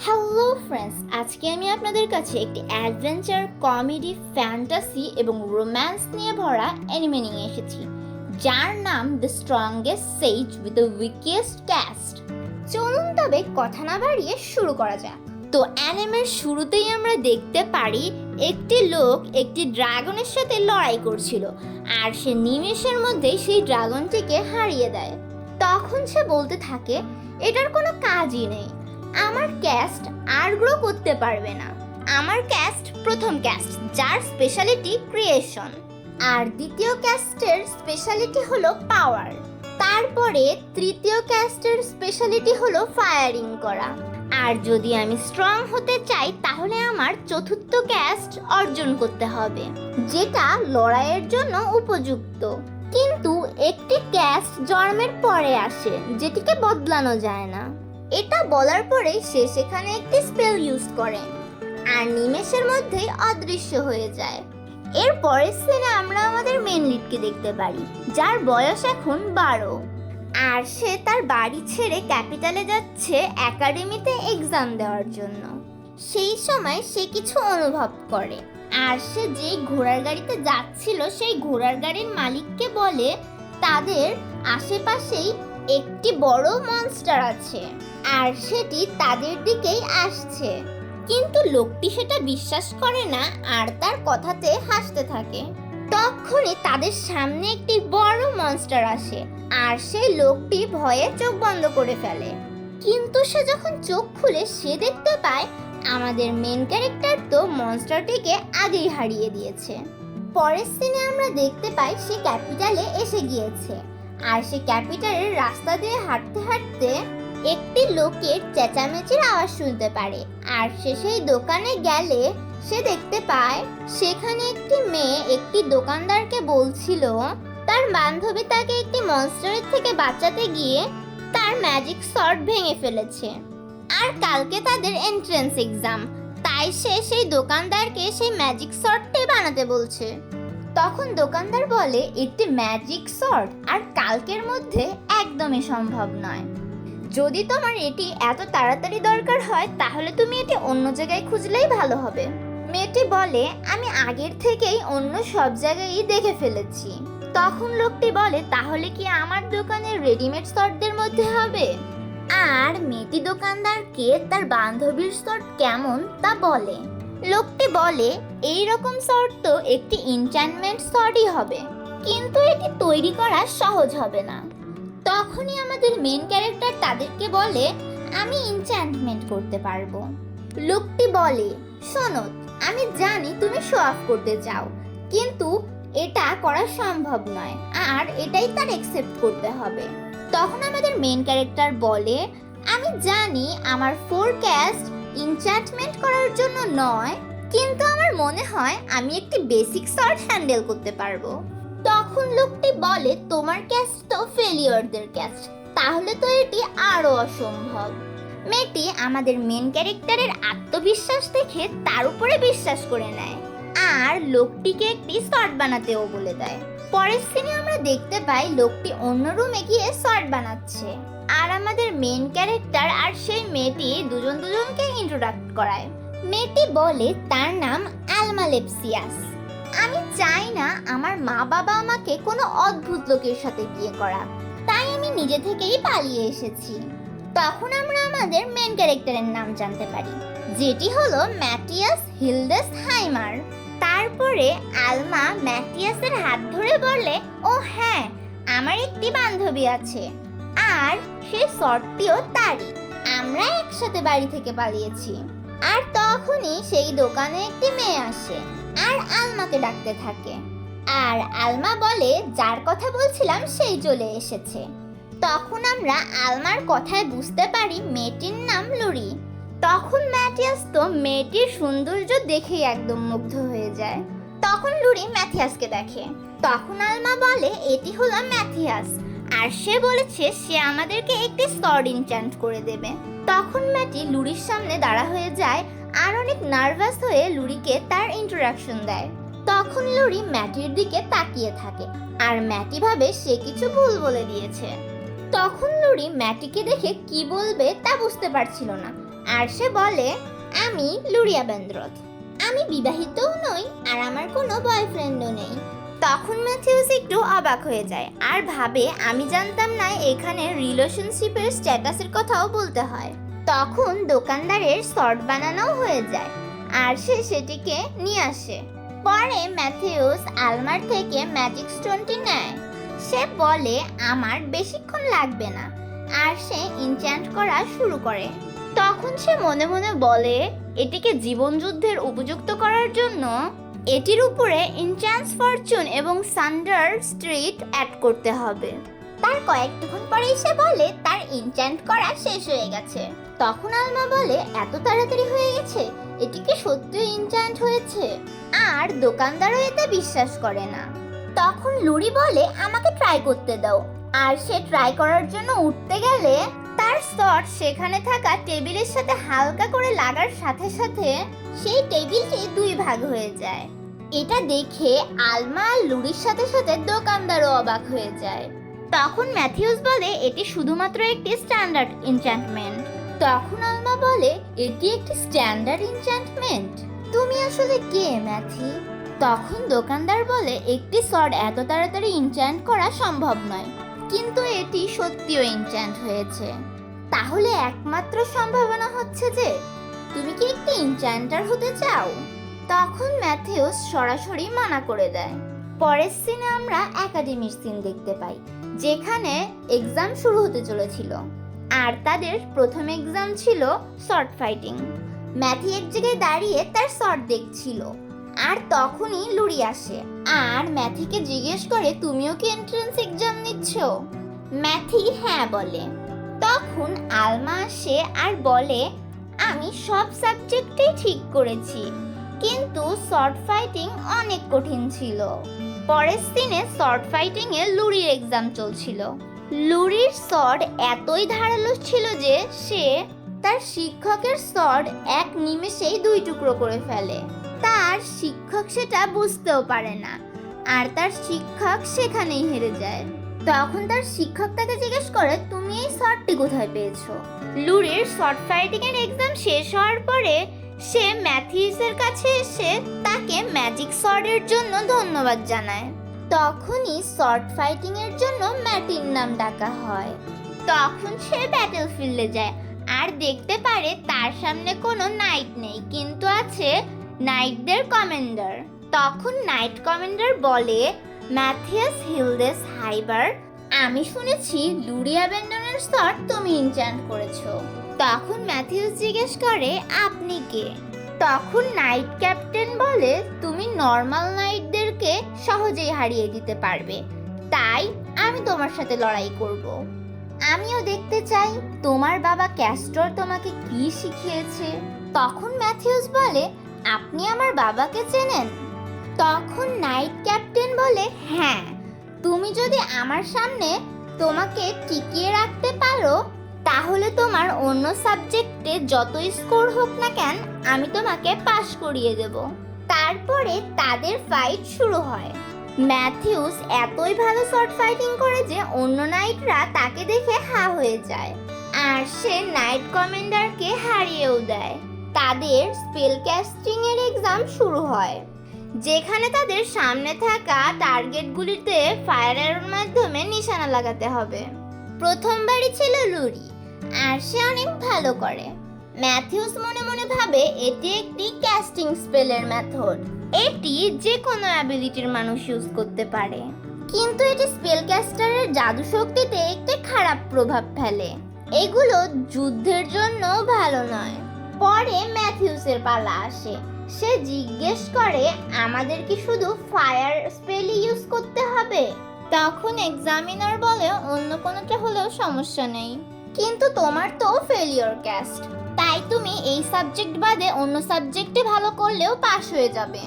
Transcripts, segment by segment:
Hello friends, আজকে আমি আপনাদের কাছে একটি অ্যাডভেঞ্চার, কমেডি, ফ্যান্টাসি এবং রোম্যান্স নিয়ে ভরা অ্যানিমে নিয়ে এসেছি, যার নাম the strongest sage with the weakest cast. চলুন তবে কথা না বাড়িয়ে শুরু করা যাক। তো অ্যানিমের শুরুতেই আমরা দেখতে পারি একটি লোক একটি ড্রাগনের সাথে লড়াই করছিল, আর সে নিমেষের মধ্যেই সেই ড্রাগনটিকে হারিয়ে দেয়। তখন সে বলতে থাকে, এটার কোনো কাজই নেই, আমার ক্যাস্ট আর গ্রো করতে পারবে না। আমার ক্যাস্ট প্রথম ক্যাস্ট, যার স্পেশালিটি ক্রিয়েশন, আর দ্বিতীয় ক্যাস্টের স্পেশালিটি হলো পাওয়ার। তারপরে তৃতীয় ক্যাস্টের স্পেশালিটি হলো ফায়ারিং করা। আর যদি আমি স্ট্রং হতে চাই তাহলে আমার চতুর্থ ক্যাস্ট অর্জন করতে হবে, যেটা লড়াইয়ের জন্য উপযুক্ত। কিন্তু একটি ক্যাস্ট জন্মের পরে আসে, যেটিকে বদলানো যায় না। এটা বলার পরে সে সেখানে একটি স্পেল ইউজ করে, আর নিমেষের মধ্যেই অদৃশ্য হয়ে যায়। এর পরের সিনে আমরা আমাদের মেন লিডকে দেখতে পারি, যার বয়স এখন 12, আর সে তার বাড়ি ছেড়ে ক্যাপিটালে যাচ্ছে একাডেমিতে এক্সাম দেওয়ার জন্য। সেই সময় সে কিছু অনুভব করে, আর সে যেই ঘোড়ার গাড়িতে যাচ্ছিল সেই ঘোড়ার গাড়ির মালিককে বলে তাদের আশেপাশেই একটি বড় মনস্টার আছে, আর সেটি তাদের দিকেই আসছে। কিন্তু লোকটি সেটা বিশ্বাস করে না, আর তার কথাতে হাসতে থাকে। তখনই তাদের সামনে একটি বড় মনস্টার আসে, আর সেই লোকটি ভয়ে চোখ বন্ধ করে ফেলে। কিন্তু সে যখন চোখ খুলে সে দেখতে পায় আমাদের মেন ক্যারেক্টার তো মনস্টারটিকে আগেই হারিয়ে দিয়েছে। পরের সিনে আমরা দেখতে পাই সে ক্যাপিটালে এসে গিয়েছে, আর সে ক্যাপিটালের রাস্তা দিয়ে হাঁটতে হাঁটতে একটি লোকের চেঁচামেচির আওয়াজ শুনতে পারে। আর সে সেই দোকানে গেলে সে দেখতে পায় সেখানে একটি মেয়ে একটি দোকানদারকে বলছিল তার বান্ধবী তাকে একটি মনস্টারের থেকে বাঁচাতে গিয়ে তার ম্যাজিক সর্ট ভেঙে ফেলেছে, আর কালকে তাদের এন্ট্রান্স এক্সাম, তাই সে সেই দোকানদারকে সেই ম্যাজিক সর্টটি বানাতে বলছে। তখন দোকানদার বলে একটি ম্যাজিক সর্ট আর কালকের মধ্যে একদমই সম্ভব নয়। যদি তোমার এটি এত তাড়াতাড়ি দরকার হয় তাহলে তুমি এটি অন্য জায়গায় খুঁজলেই ভালো হবে। মেয়েটি বলে আমি আগের থেকেই অন্য সব জায়গায়ই দেখে ফেলেছি। তখন লোকটি বলে তাহলে কি আমার দোকানের রেডিমেড শর্টদের মধ্যে হবে? আর মেয়েটি দোকানদারকে তার বান্ধবীর শর্ট কেমন তা বলে। লোকটি বলে এই রকম শর্ট তো একটি এনচ্যান্টমেন্ট শর্টই হবে, কিন্তু এটি তৈরি করা সহজ হবে না। তখনই আমাদের মেন ক্যারেক্টার তাদেরকে বলে আমি এনচ্যান্টমেন্ট করতে পারবো। লোকটি বলে শোনো, আমি জানি তুমি শো অফ করতে চাও, কিন্তু এটা করা সম্ভব নয়, আর এটাই তার অ্যাকসেপ্ট করতে হবে। তখন আমাদের মেন ক্যারেক্টার বলে আমি জানি আমার ফোরকাস্ট এনচ্যান্টমেন্ট করার জন্য নয়, কিন্তু আমার মনে হয় আমি একটি বেসিক শর্ট হ্যান্ডেল করতে পারবো। তখন লোকটি বলে তোমার ক্যাস্ট তো ফেলিওরদের ক্যাস্ট, তাহলে তো এটি আরো অসম্ভব। মেয়েটি আমাদের মেন ক্যারেক্টারের আত্মবিশ্বাস দেখে তার উপরে বিশ্বাস করে নেয়, আর লোকটিকে একটি শর্ট বানাতেও বলে দেয়। পরের সিনে আমরা দেখতে পাই লোকটি অন্য রুমে গিয়ে শর্ট বানাচ্ছে, আর আমাদের মেন ক্যারেক্টার আর সেই মেয়েটি দুজনকে ইন্ট্রোডাক্ট করায়। মেয়েটি বলে তার নাম আলমালেপসিয়াস। আমি চাই না আমার মা বাবা আমাকে কোনো অদ্ভুত লোকের সাথে বিয়ে করা, তাই আমি নিজে থেকেই পালিয়ে এসেছি। তখন আমরা আমাদের মেন ক্যারেক্টারের নাম জানতে পারি, যেটি হলো ম্যাটিয়াস হিলডেস হাইমার। তারপরে আলমা ম্যাটিয়াসের হাত ধরে বলে ও হ্যাঁ, আমার একটি বান্ধবী আছে, আর সেই শর্টটিও তারই, আমরা একসাথে বাড়ি থেকে পালিয়েছি। আর তখনই সেই দোকানে একটি মেয়ে আসে আর আলমাকে ডাকতে থাকে, আর আলমা বলে যার কথা বলছিলাম সেই চলে এসেছে। তখন আমরা আলমার কথায় বুঝতে পারি মেয়েটির নাম লুরি। তখন ম্যাথিয়াস তো মেয়েটির সৌন্দর্য দেখেই একদম মুগ্ধ হয়ে যায়। তখন লুরি ম্যাথিয়াসকে দেখে। তখন আলমা বলে এটি হলো ম্যাথিয়াস, আর সে বলেছে সে আমাদেরকে একটি সর্ড এনচ্যান্ট করে দেবে। তখন ম্যাটি লুরির সামনে দাঁড়া হয়ে যায়, আর অনেক নার্ভাস হয়ে লুরিকে তার ইন্ট্রোডাকশন দেয়। তখন লুরি ম্যাটির দিকে তাকিয়ে থাকে, আর ম্যাটি ভাবে সে কিছু ভুল বলে দিয়েছে। তখন লুরি ম্যাটিকে দেখে কি বলবে তা বুঝতে পারছিল না, আর সে বলে, আমি লুরিয়া বেন্দ্রথ, আমি বিবাহিতও নই আর আমার কোনো বয়ফ্রেন্ডও নেই। তখন ম্যাথিউস একটু অবাক হয়ে যায় আর ভাবে, আমি জানতাম না এখানে রিলেশনশিপের স্ট্যাটাসের কথাও বলতে হয়। তখন দোকানদারের শর্ট বানানোও হয়ে যায় আর সে সেটিকে নিয়ে আসে। পরে ম্যাথিউস আলমার থেকে ম্যাজিক স্টোনটি নেয়। সে বলে, আমার বেশিক্ষণ লাগবে না, আর সে ইনচ্যান্ট করা শুরু করে। তখন সে মনে মনে বলে, এটিকে জীবনযুদ্ধের উপযুক্ত করার জন্য এটির উপরে ইনচ্যান্স ফরচুন এবং সান্ডার স্ট্রিট অ্যাড করতে হবে। তার কয়েকটুক্ষণ পরেই সে বলে তার ইনচ্যান্ট করা শেষ হয়ে গেছে। তখন আলমা বলে, এত তাড়াতাড়ি হয়ে গেছে, এটি কি সত্যিই ইনচ্যান্ট হয়েছে? আর দোকানদারও এতে বিশ্বাস করে না। তখন লুরি বলে, আমাকে ট্রাই করতে দাও। আর সে ট্রাই করার জন্য উঠতে গেলে তার শট সেখানে থাকা টেবিলের সাথে হালকা করে লাগার সাথে সাথে সেই টেবিলটি দুই ভাগ হয়ে যায়। এটা দেখে আলমা আর লুরির সাথে সাথে দোকানদারও অবাক হয়ে যায়। তখন ম্যাথিউস বলে, এটি শুধুমাত্র একটি স্ট্যান্ডার্ড এনচ্যান্টমেন্ট। তখন আলমা বলে, এটি একটি স্ট্যান্ডার্ড এনচ্যান্টমেন্ট? তুমি আসলে কে ম্যাথি? তখন দোকানদার বলে, একটি সর্ড এত তাড়াতাড়ি এনচ্যান্ট করা সম্ভব নয়, কিন্তু এটি সত্যিও এনচ্যান্ট হয়েছে। তাহলে একমাত্র সম্ভাবনা হচ্ছে যে তুমি কি একটি এনচ্যান্টার হতে চাও? তখন ম্যাথিউস সরাসরি মানা করে দেয়। পরের সিনে আমরা একাডেমির সিন দেখতে পাই, যেখানে এক্সাম শুরু হতে চলেছিল আর তাদের প্রথম এক্সাম ছিল শর্ট ফাইটিং। ম্যাথি এক জায়গায় দাঁড়িয়ে তার শর্ট দেখছিল আর তখনই লুরি আসে আর ম্যাথিকে জিজ্ঞেস করে, তুমিও কি এন্ট্রান্স এক্সাম নিচ্ছ? ম্যাথি হ্যাঁ বলে। তখন আলমা আসে আর বলে, আমি সব সাবজেক্টেই ঠিক করেছি, কিন্তু শর্ট ফাইটিং অনেক কঠিন ছিল। পরের দিনে শর্ট ফাইটিং এ লুরির এক্সাম চলছিল। লুরির শর্ট এতই ধারালো ছিল যে সে তার শিক্ষকের শর্ট এক নিমেষেই দুই টুকরো করে ফেলে। তার শিক্ষক সেটা বুঝতেও পারে না আর তার শিক্ষক সেখানেই হেরে যায়। তখন তার শিক্ষক তাকে জিজ্ঞেস করে, তুমি এই শর্টটি কোথায় পেয়েছো? লুরির শর্ট ফাইটিং এর এক্সাম শেষ হওয়ার পরে সে ম্যাথিউসের কাছে এসে তাকে ম্যাজিক শর্টের জন্য ধন্যবাদ জানায়। তখনই শর্ট ফাইটিং এর জন্য ম্যাটির নাম ডাকা হয়। তখন সে ব্যাটলফিল্ডে যায় আর দেখতে পারে তার সামনে কোনো নাইট নেই, কিন্তু আছে নাইটদের কমান্ডার। তখন নাইট কমান্ডার বলে, ম্যাথিয়াস হিলডেস হাইবার, আমি শুনেছি লুরি অ্যাবেন্ডনের শর্ট তুমি এনচ্যান্ট করেছো। তখন ম্যাথিউস জিজ্ঞেস করে, আপনি কে? তখন নাইট ক্যাপ্টেন বলে, তুমি নর্মাল নাইটদেরকে সহজেই হারিয়ে দিতে পারবে, তাই আমি তোমার সাথে লড়াই করব। আমিও দেখতে চাই তোমার বাবা ক্যাস্টর তোমাকে কি শিখিয়েছে। তখন ম্যাথিউস বলে, আপনি আমার বাবাকে চেনেন? তখন নাইট ক্যাপ্টেন বলে, হ্যাঁ, তুমি যদি আমার সামনে তোমাকে টিকিয়ে রাখতে পারো তাহলে তোমার অন্য সাবজেক্টে যত স্কোর হোক না কেন আমি তোমাকে পাশ করিয়ে দেব। তারপরে তাদের ফাইট শুরু হয়। ম্যাথিউস এতই ভালো শর্ট ফাইটিং করে যে অন্য নাইটরা তাকে দেখে হা হয়ে যায় আর সে নাইট কমান্ডারকে হারিয়েও দেয়। তাদের স্পেল ক্যাস্টিং এর এক্সাম শুরু হয়, যেখানে তাদের সামনে থাকা টার্গেটগুলিতে ফায়ারের মাধ্যমে নিশানা লাগাতে হবে। প্রথমবারই ছিল লুরি আর সে অনেক ভালো করে। ম্যাথিউস মনে মনে ভাবে এটি একটি ক্যাস্টিং স্পেলের মেথড, এটি যে কোনো অ্যাবিলিটির মানুষ ইউজ করতে পারে, কিন্তু এটি স্পেল ক্যাস্টারের জাদু শক্তিতে একটি খারাপ প্রভাব ফেলে। এগুলো যুদ্ধের জন্য ভালো নয়। পরে ম্যাথিউসের পালা আসে। সে জিজ্ঞেস করে, আমাদের কি শুধু ফায়ার স্পেলই ইউজ করতে হবে? তখন এক্সামিনার বলে, অন্য কোনোটা হলেও সমস্যা নেই, কিন্তু তোমার তো ফেলিওর ক্যাস্ট, তাই তুমি এই সাবজেক্ট বাদে অন্য সাবজেক্টে ভালো করলেও পাস হয়ে যাবে।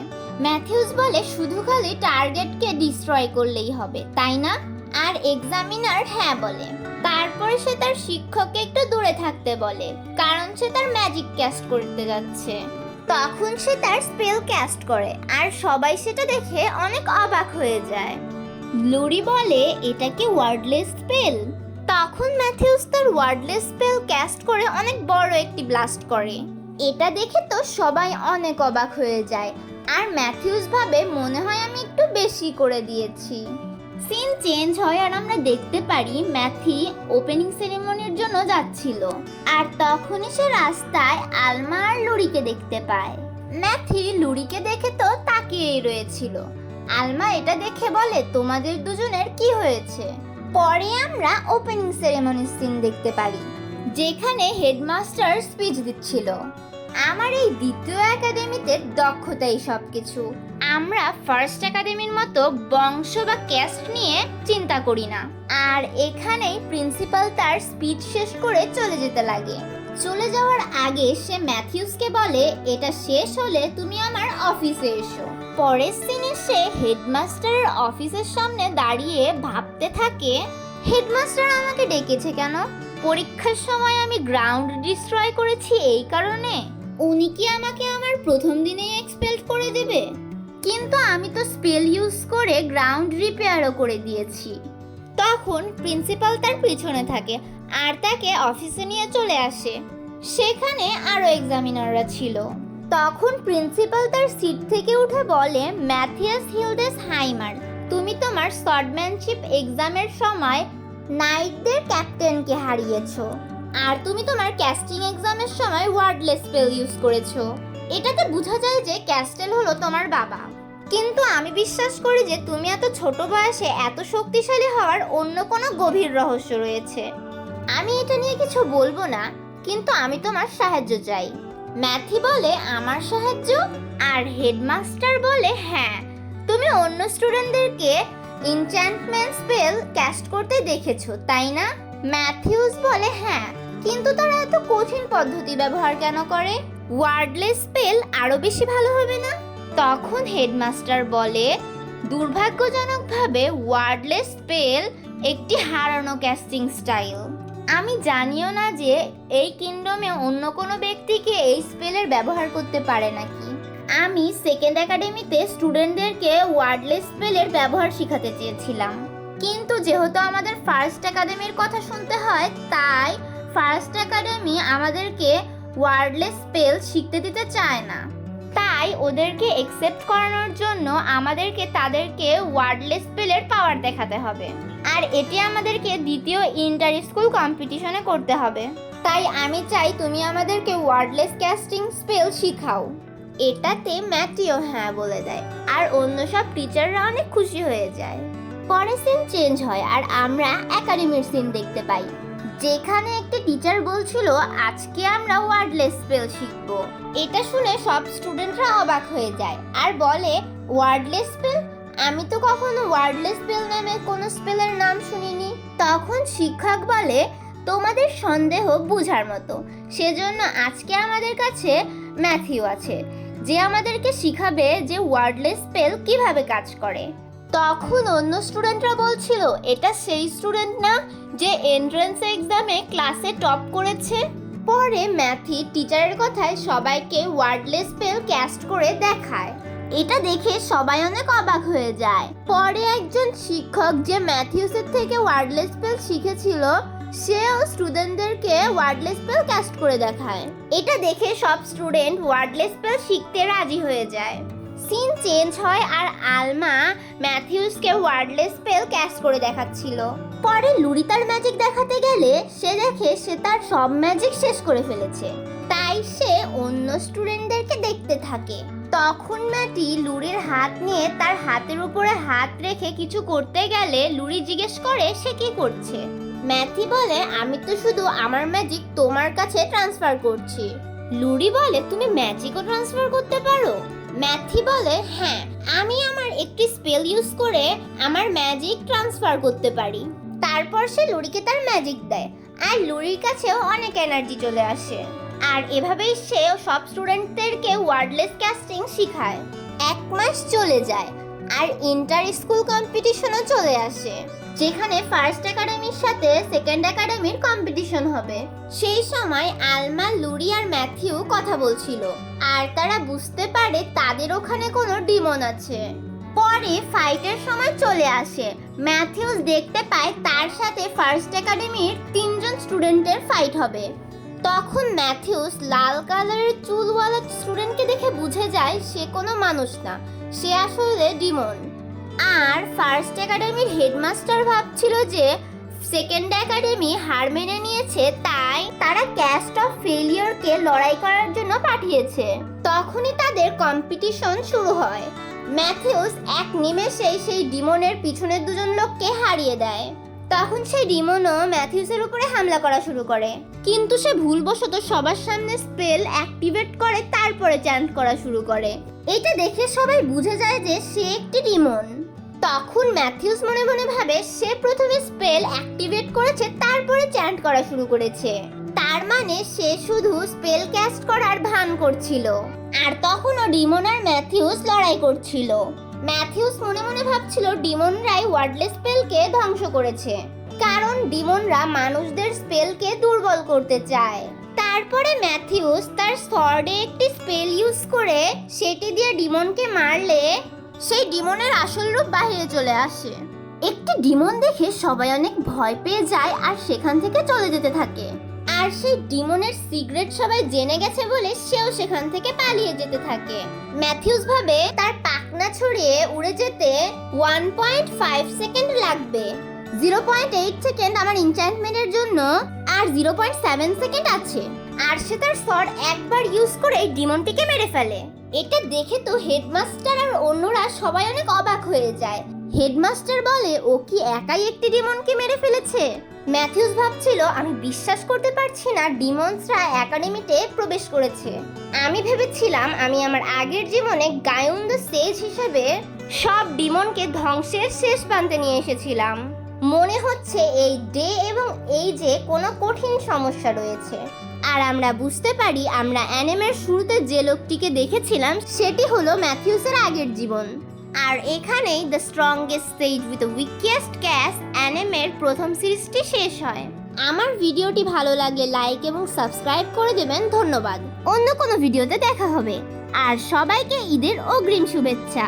ম্যাথিউস বলে, শুধু খালি টার্গেটকে ডিস্ট্রয় করলেই হবে, তাই না? আর এক্সামিনার হ্যাঁ বলে। তারপরে সে তার শিক্ষককে একটু দূরে থাকতে বলে, কারণ সে তার ম্যাজিক ক্যাস্ট করতে যাচ্ছে। তখন সে তার স্পেল ক্যাস্ট করে আর সবাই সেটা দেখে অনেক অবাক হয়ে যায়। লুরি বলে, এটা কি ওয়ার্ডলেস স্পেল? তখন ম্যাথিউস তার ওয়ার্ডলেস স্পেল ক্যাস্ট করে অনেক বড় একটি ব্লাস্ট করে। এটা দেখে তো সবাই অনেক অবাক হয়ে যায়, আর ম্যাথিউস ভাবে মনে হয় আমি একটু বেশি করে দিয়েছি। সিন চেঞ্জ হয় আর আমরা দেখতে পারি ম্যাথি ওপেনিং সেরেমনির জন্য যাচ্ছিল, আর তখনই সে রাস্তায় আলমা আর লুরিকে দেখতে পায়। ম্যাথি লুরিকে দেখে তো তাকিয়েই রয়েছিল। আলমা এটা দেখে বলে, তোমাদের দুজনের কি হয়েছে? পরে আমরা ওপেনিং সেরেমনির সিন দেখতে পারি, যেখানে হেডমাস্টার স্পিচ দিচ্ছিল। আমার এই দ্বিতীয় একাডেমিতে দক্ষতাই সবকিছু। আমরা ফার্স্ট একাডেমির মতো বংশ বা ক্যাস্ট নিয়ে চিন্তা করি না। আর এখানেই প্রিন্সিপাল তার স্পিচ শেষ করে চলে যেতে লাগে। চলে যাওয়ার আগে সে ম্যাথিউসকে বলে, এটা শেষ হলে তুমি আমার অফিসে এসো। পরের সিনে সে হেডমাস্টারের অফিসের সামনে দাঁড়িয়ে ভাবতে থাকে, হেডমাস্টার আমাকে ডেকেছে কেন? পরীক্ষার সময় আমি গ্রাউন্ড ডিস্ট্রয় করেছি এই কারণে? উনি কি আমাকে আমার প্রথম দিনেই এক্সপেল করে দেবে? কিন্তু আমি তো স্পেল ইউজ করে গ্রাউন্ড রিপেয়ারও করে দিয়েছি। তখন প্রিন্সিপাল তার পিছনে থাকে আর তাকে অফিসে নিয়ে চলে আসে। সেখানে আরো এক্সামিনাররা ছিল। তখন প্রিন্সিপাল তার সিট থেকে উঠে বলে, ম্যাথিয়াস হিলডেস হাইমার, তুমি তোমার শর্টম্যানশিপ এক্সামের সময় নাইটদের ক্যাপ্টেনকে হারিয়েছো, আর তুমি তোমার ক্যাস্টিং এক্সামের সময় ওয়ার্ডলেস স্পেল ইউজ করেছো। এটাতে বোঝা যায় যে ক্যাস্টেল হলো তোমার বাবা। কিন্তু আমি বিশ্বাস করি যে তুমি এত ছোট বয়সে এত শক্তিশালী হওয়ার অন্য কোনো গভীর রহস্য রয়েছে। আমি এটা নিয়ে কিছু বলবো না, কিন্তু আমি তোমার সাহায্য চাই। ম্যাথি বলে, আমার সাহায্য? আর হেডমাস্টার বলে, হ্যাঁ, তুমি অন্য স্টুডেন্টদেরকে এনচ্যান্টমেন্ট স্পেল ক্যাস্ট করতে দেখেছো, তাই না? ম্যাথিউস বলে, হ্যাঁ, কিন্তু তারা এত কঠিন পদ্ধতি ব্যবহার কেন করে? ওয়ার্ডলেস স্পেল আরো বেশি ভালো হবে না? তখন হেডমাস্টার বলে, দুর্ভাগ্যজনকভাবে ওয়ার্ডলেস স্পেল একটি হারানো ক্যাস্টিং স্টাইল। আমি জানিও না যে এই কিংডমে অন্য কোনো ব্যক্তিকে এই স্পেলের ব্যবহার করতে পারে নাকি। আমি সেকেন্ড একাডেমিতে স্টুডেন্টদেরকে ওয়ার্ডলেস স্পেলের ব্যবহার শেখাতে চেয়েছিলাম, কিন্তু যেহেতু আমাদের ফার্স্ট একাডেমির কথা শুনতে হয়, তাই ফার্স্ট একাডেমি আমাদেরকে ওয়ার্ডলেস স্পেল শিখতে দিতে চায় না। তাই ওদেরকে একসেপ্ট করানোর জন্য আমাদেরকে তাদেরকে ওয়ার্ডলেস স্পেলের পাওয়ার দেখাতে হবে, আর এটি আমাদেরকে দ্বিতীয় ইন্টার স্কুল কম্পিটিশনে করতে হবে। তাই আমি চাই তুমি আমাদেরকে ওয়ার্ডলেস ক্যাস্টিং স্পেল শিখাও। এটাতে ম্যাথিও হ্যাঁ বলে দেয়, আর অন্য সব টিচাররা অনেক খুশি হয়ে যায়। পরে সিন চেঞ্জ হয় আর আমরা একাডেমির সিন দেখতে পাই, যেখানে একটা টিচার বলছিল, আজকে আমরা ওয়ার্ডলেস স্পেল শিখব। এটা শুনে সব স্টুডেন্টরা অবাক হয়ে যায় আর বলে, ওয়ার্ডলেস স্পেল? আমি তো কখনো ওয়ার্ডলেস স্পেল নামে কোনো স্পেলের নাম শুনিনি। তখন শিক্ষক বলে, তোমাদের সন্দেহ বুঝার মতো, সেজন্য আজকে আমাদের কাছে ম্যাথিউ আছে, যে আমাদেরকে শিখাবে যে ওয়ার্ডলেস স্পেল কিভাবে কাজ করে। তখন অন্য স্টুডেন্টরা বলছিল, এটা সেই স্টুডেন্ট না যে এন্ট্রান্স এক্সামে ক্লাসে টপ করেছে? পরে ম্যাথি টিচারের কথায় সবাইকে ওয়ার্ডলেস স্পেল ক্যাস্ট করে দেখায়। এটা দেখে সবাই অনেক অবাক হয়ে যায়। পরে একজন শিক্ষক যে ম্যাথিউসের থেকে ওয়ার্ডলেস স্পেল শিখেছিল, সেও স্টুডেন্টদেরকে ওয়ার্ডলেস স্পেল ক্যাস্ট করে দেখায়। এটা দেখে সব স্টুডেন্ট ওয়ার্ডলেস স্পেল শিখতে রাজি হয়ে যায়। সিন চেঞ্জ হয় আর আলমা ম্যাথিউসকে ওয়ার্ডলেস স্পেল ক্যাস্ট করে দেখাচ্ছিল। পরে লুরি তার ম্যাজিক দেখাতে গেলে সে দেখে সে তার সব ম্যাজিক শেষ করে ফেলেছে। তাই সে অন্য স্টুডেন্টদেরকে দেখতে থাকে। তখন ম্যাটি লুরির হাত নিয়ে তার হাতের উপরে হাত রেখে কিছু করতে গেলে লুরি জিজ্ঞেস করে সে কি করছে। ম্যাথি বলে, আমি তো শুধু আমার ম্যাজিক তোমার কাছে ট্রান্সফার করছি। লুরি বলে, তুমি ম্যাজিকও ট্রান্সফার করতে পারো? ম্যাথি বলে, হ্যাঁ, আমি আমার একটি স্পেল ইউজ করে আমার ম্যাজিক ট্রান্সফার করতে পারি। তারপর সে লুরিকে তার ম্যাজিক দেয় আর লুরির কাছেও অনেক এনার্জি চলে আসে। আর এভাবেই সে সব স্টুডেন্টদেরকে ওয়ার্ডলেস ক্যাস্টিং শেখায়। 1 মাস চলে যায় আর ইন্টার স্কুল কম্পিটিশনও চলে আসে, যেখানে ফার্স্ট একাডেমির সাথে সেকেন্ড একাডেমির কম্পিটিশন হবে। সেই সময় আলমা, লুরি আর ম্যাথিউ কথা বলছিল, আর তারা বুঝতে পারে তাদের ওখানে কোনো ডিমন আছে। পরে ফাইটের সময় চলে আসে। ম্যাথিউস দেখতে পায় তার সাথে ফার্স্ট একাডেমির 3 জন স্টুডেন্টের ফাইট হবে। তখন ম্যাথিউস লাল কালারের চুলওয়ালা স্টুডেন্টকে দেখে বুঝে যায় সে কোনো মানুষ না, সে আসলে ডিমন। আর ফার্স্ট একাডেমির হেডমাস্টার ভাবছিল যে সেকেন্ড একাডেমি হার মেনে নিয়েছে, তাই তারা ক্যাস্ট অফ ফেলিয়রকে লড়াই করার জন্য পাঠিয়েছে। তখনই তাদের কম্পিটিশন শুরু হয়। ম্যাথিউস এক নিমেষেই সেই ডিমনের পিছনের 2 জন লোককে হারিয়ে দেয়। তখন সেই ডিমনও ম্যাথিউসের উপরে হামলা করা শুরু করে, কিন্তু সে ভুলবশত সবার সামনে স্পেল অ্যাক্টিভেট করে তারপরে চ্যান্ট করা শুরু করে। এটা দেখে সবাই বুঝে যায় যে সে একটি ডিমন। তখন ম্যাথিউস মনে মনে ভাবে সে প্রথমে স্পেল অ্যাক্টিভেট করেছে তারপরে চ্যান্ট করা শুরু করেছে, তার মানে সে শুধু স্পেল ক্যাস্ট করার ভান করছিল। আর তখনও ডিমন আর ম্যাথিউস লড়াই করছিল। ম্যাথিউস মনে মনে ভাবছিল ডিমনরাই ওয়ার্ডলেস স্পেলকে ধ্বংস করেছে, কারণ ডিমনরা মানুষদের স্পেলকে দুর্বল করতে চায়। তারপরে ম্যাথিউস তার সর্ডে একটি স্পেল ইউজ করে সেটি দিয়ে ডিমনকে মারলে সেই ডিমনের আসল রূপ বাইরে চলে আসে। একটি ডিমন দেখে সবাই অনেক ভয় পেয়ে যায় আর সেখান থেকে চলে যেতে থাকে। আর সেই ডিমনের সিক্রেট সবাই জেনে গেছে বলে সেও সেখান থেকে পালিয়ে যেতে থাকে। ম্যাথিউস ভাবে তার পাখনা ছড়িয়ে উড়ে যেতে 1.5 সেকেন্ড লাগবে। 0.8 সেকেন্ড আমার এনচ্যান্টমেন্টের জন্য, আর 0.7 সেকেন্ড আছে। আর সে তার সর্ড একবার ইউজ করে ডিমনটিকে মেরে ফেলে। এটা দেখে তো হেডমাস্টার আর অন্যরা সবাই অনেক অবাক হয়ে যায়। হেডমাস্টার বলে ও কি একাই একটি ডিমনকে মেরে ফেলেছে। ম্যাথিউস ভাবছিল আমি বিশ্বাস করতে পারছি না ডিমনসরা একাডেমিতে প্রবেশ করেছে। আমি ভেবেছিলাম আমি আমার আগের জীবনে গায়ন দ্য সেজ হিসেবে সব ডিমনকে ধ্বংসের শেষ প্রান্তে নিয়ে এসেছিলাম। মনে হচ্ছে এই ডে এবং এই যে কোনো কঠিন সমস্যা রয়েছে। আর আমরা বুঝতে পারি আমরা অ্যানিমের শুরুতে যে লোকটিকে দেখেছিলাম সেটি হলো ম্যাথিউসের আগের জীবন। আর এখানেই the strongest sage with the weakest cast অ্যানিমের প্রথম সিরিজটি শেষ হয়। আমার ভিডিওটি ভালো লাগলে লাইক এবং সাবস্ক্রাইব করে দেবেন। ধন্যবাদ। অন্য কোনো ভিডিওতে দেখা হবে। আর সবাইকে ঈদের অগ্রিম শুভেচ্ছা।